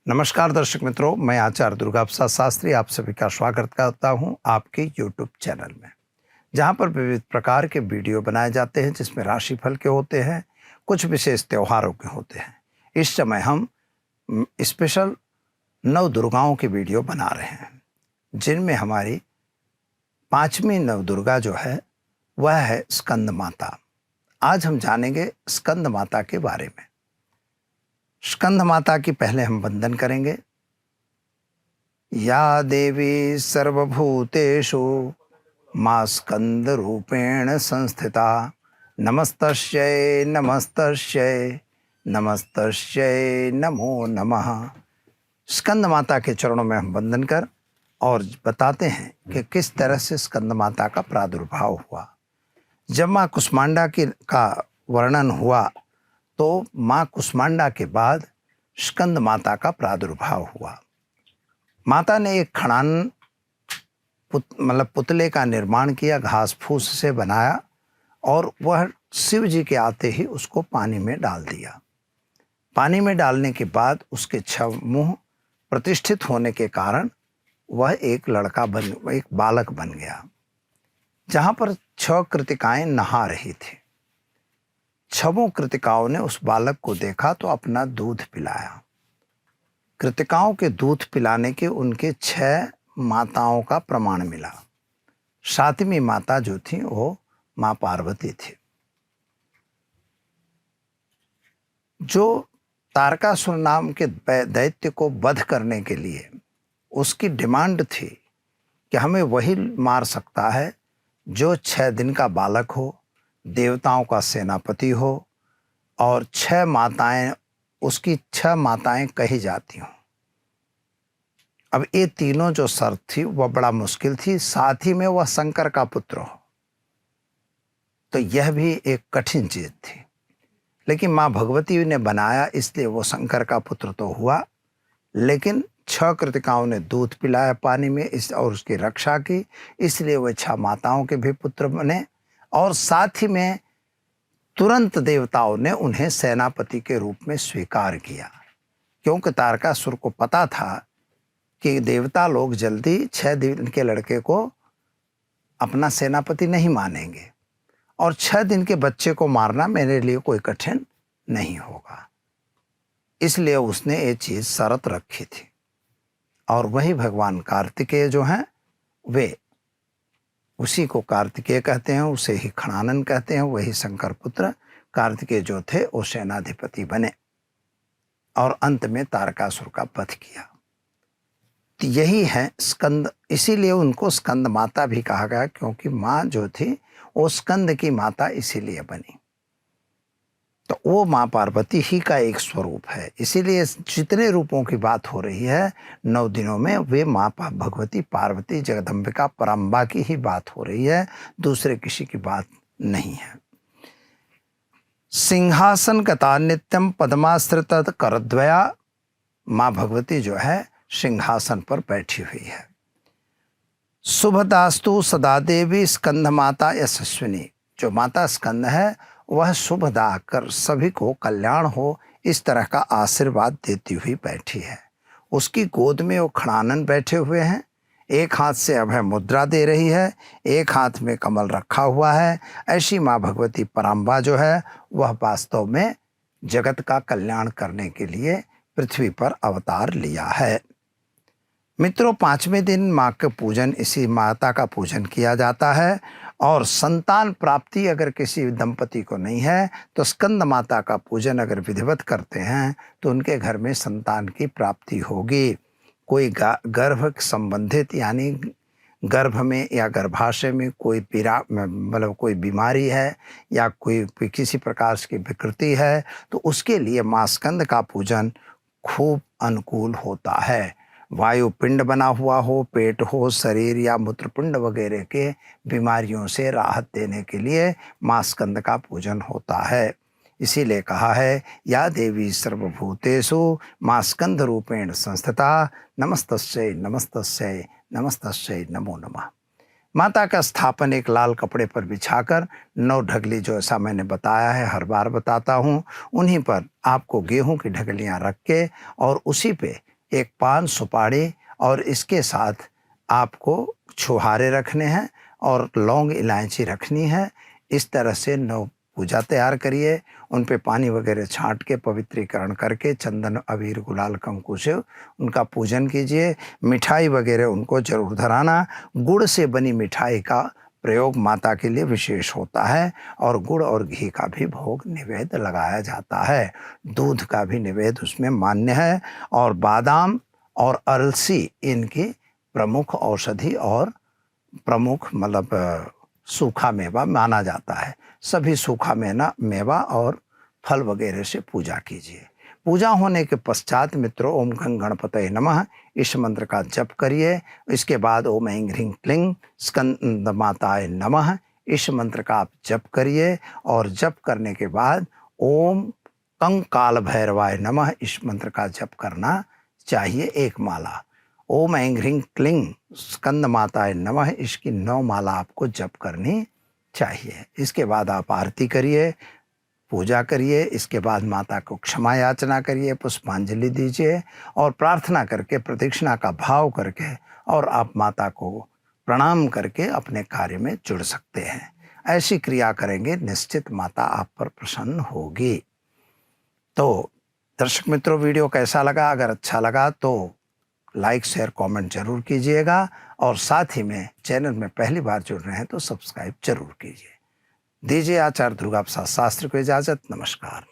नमस्कार दर्शक मित्रों, मैं आचार्य दुर्गा प्रसाद शास्त्री आप सभी का स्वागत करता हूं आपके YouTube चैनल में, जहां पर विविध प्रकार के वीडियो बनाए जाते हैं जिसमें राशिफल के होते हैं, कुछ विशेष त्योहारों के होते हैं। इस समय हम स्पेशल नव दुर्गाओं के वीडियो बना रहे हैं, जिनमें हमारी पांचवी नव दुर्गा जो है वह है स्कंद माता। आज हम जानेंगे स्कंद माता के बारे में। स्कंद माता की पहले हम वंदन करेंगे। या देवी सर्वभूतेषु मां स्कंद रूपेण संस्थिता नमस्तस्यै नमस्तस्यै नमस्तस्यै नमो नमः। स्कंद माता के चरणों में हम वंदन कर और बताते हैं कि किस तरह से स्कंद माता का प्रादुर्भाव हुआ। जब माँ कुष्मांडा का वर्णन हुआ तो माँ कुष्मांडा के बाद स्कंद माता का प्रादुर्भाव हुआ। माता ने एक खड़ान पुतले का निर्माण किया, घास फूस से बनाया और वह शिव जी के आते ही उसको पानी में डाल दिया। पानी में डालने के बाद उसके 6 मुंह प्रतिष्ठित होने के कारण वह एक बालक बन गया। जहाँ पर 6 कृतिकाएं नहा रही थी, 6 कृतिकाओं ने उस बालक को देखा तो अपना दूध पिलाया। कृतिकाओं के दूध पिलाने के उनके 6 माताओं का प्रमाण मिला। 7वीं माता जो थी वो माँ पार्वती थी, जो तारकासुर नाम के दैत्य को वध करने के लिए उसकी डिमांड थी कि हमें वही मार सकता है जो 6 दिन का बालक हो, देवताओं का सेनापति हो और 6 माताएं, उसकी 6 माताएं कही जाती हों। अब ये तीनों जो शर्त थी वह बड़ा मुश्किल थी, साथ ही में वह शंकर का पुत्र हो, तो यह भी एक कठिन चीज थी। लेकिन माँ भगवती ने बनाया, इसलिए वो शंकर का पुत्र तो हुआ, लेकिन 6 कृतिकाओं ने दूध पिलाया पानी में और उसकी रक्षा की, इसलिए वह 6 माताओं के भी पुत्र बने। और साथ ही में तुरंत देवताओं ने उन्हें सेनापति के रूप में स्वीकार किया, क्योंकि तारकासुर को पता था कि देवता लोग जल्दी 6 दिन के लड़के को अपना सेनापति नहीं मानेंगे और 6 दिन के बच्चे को मारना मेरे लिए कोई कठिन नहीं होगा। इसलिए उसने ये चीज शर्त रखी थी। और वही भगवान कार्तिकेय जो हैं, वे उसी को कार्तिकेय कहते हैं, उसे ही खड़ानन कहते हैं। वही शंकर पुत्र कार्तिकेय जो थे वो सेनाधिपति बने और अंत में तारकासुर का वध किया। तो यही है स्कंद, इसीलिए उनको स्कंद माता भी कहा गया, क्योंकि माँ जो थी वो स्कंद की माता इसीलिए बनी। तो वो माँ पार्वती ही का एक स्वरूप है। इसीलिए जितने रूपों की बात हो रही है 9 दिनों में, वे माँ भगवती पार्वती जगदम्बिका परम्बा की ही बात हो रही है, दूसरे किसी की बात नहीं है। सिंहासन गता नित्यम पद्माश्रित करद्वया, माँ भगवती जो है सिंहासन पर बैठी हुई है। शुभदास्तु सदा देवी स्कंद माता यशस्विनी, जो माता स्कंद है वह शुभदा कर सभी को कल्याण हो, इस तरह का आशीर्वाद देती हुई बैठी है। उसकी गोद में वो खड़ानन बैठे हुए हैं, एक हाथ से अभय मुद्रा दे रही है, एक हाथ में कमल रखा हुआ है। ऐसी माँ भगवती पराम्बा जो है वह वास्तव में जगत का कल्याण करने के लिए पृथ्वी पर अवतार लिया है। मित्रों, 5वें दिन माँ के पूजन, इसी माता का पूजन किया जाता है। और संतान प्राप्ति अगर किसी दंपति को नहीं है तो स्कंद माता का पूजन अगर विधिवत करते हैं तो उनके घर में संतान की प्राप्ति होगी। कोई गर्भ संबंधित यानी गर्भ में या गर्भाशय में कोई पीड़ा कोई बीमारी है या कोई किसी प्रकार की विकृति है तो उसके लिए माँ स्कंद का पूजन खूब अनुकूल होता है। वायु पिंड बना हुआ हो, पेट हो, शरीर या मूत्रपिंड वगैरह के बीमारियों से राहत देने के लिए माँ स्कंद का पूजन होता है। इसीलिए कहा है या देवी सर्वभूतेषु माँ स्कंद रूपेण संस्थिता नमस्तस्यै नमस्तस्यै नमस्तस्यै नमो नमः। माता का स्थापन एक लाल कपड़े पर बिछाकर 9 ढगली, जो ऐसा मैंने बताया है, हर बार बताता हूँ, उन्हीं पर आपको गेहूं की ढगलियां रख के और उसी पे एक पान सुपारी और इसके साथ आपको छुहारे रखने हैं और लौंग इलायची रखनी है। इस तरह से 9 पूजा तैयार करिए, उन पे पानी वगैरह छांट के पवित्रीकरण करके चंदन अबीर गुलाल कंकु से उनका पूजन कीजिए। मिठाई वगैरह उनको जरूर धराना। गुड़ से बनी मिठाई का प्रयोग माता के लिए विशेष होता है और गुड़ और घी का भी भोग निवेद्य लगाया जाता है। दूध का भी निवेद्य उसमें मान्य है और बादाम और अलसी इनकी प्रमुख औषधि और प्रमुख मतलब सूखा मेवा माना जाता है। सभी सूखा मेवा और फल वगैरह से पूजा कीजिए। पूजा होने के पश्चात मित्रों ओम गं गणपतये नमः इस मंत्र का जप करिए। इसके बाद ओम ऐं ह्रीं क्लीं स्कंद माताय नमः इस मंत्र का आप जप करिए और जप करने के बाद ओम कंकाल भैरवाय नमः इस मंत्र का जप करना चाहिए, एक माला। ओम ऐं ह्रीं क्लीं स्कंद माताय नमः इसकी 9 माला आपको जप करनी चाहिए। इसके बाद आप आरती करिए, पूजा करिए। इसके बाद माता को क्षमा याचना करिए, पुष्पांजलि दीजिए और प्रार्थना करके प्रदक्षिणा का भाव करके और आप माता को प्रणाम करके अपने कार्य में जुड़ सकते हैं। ऐसी क्रिया करेंगे निश्चित माता आप पर प्रसन्न होगी। तो दर्शक मित्रों, वीडियो कैसा लगा? अगर अच्छा लगा तो लाइक शेयर कमेंट जरूर कीजिएगा और साथ ही में चैनल में पहली बार जुड़ रहे हैं तो सब्सक्राइब जरूर कीजिए। दीजिए आचार्य ध्रुव प्रसाद शास्त्री को इजाजत। नमस्कार।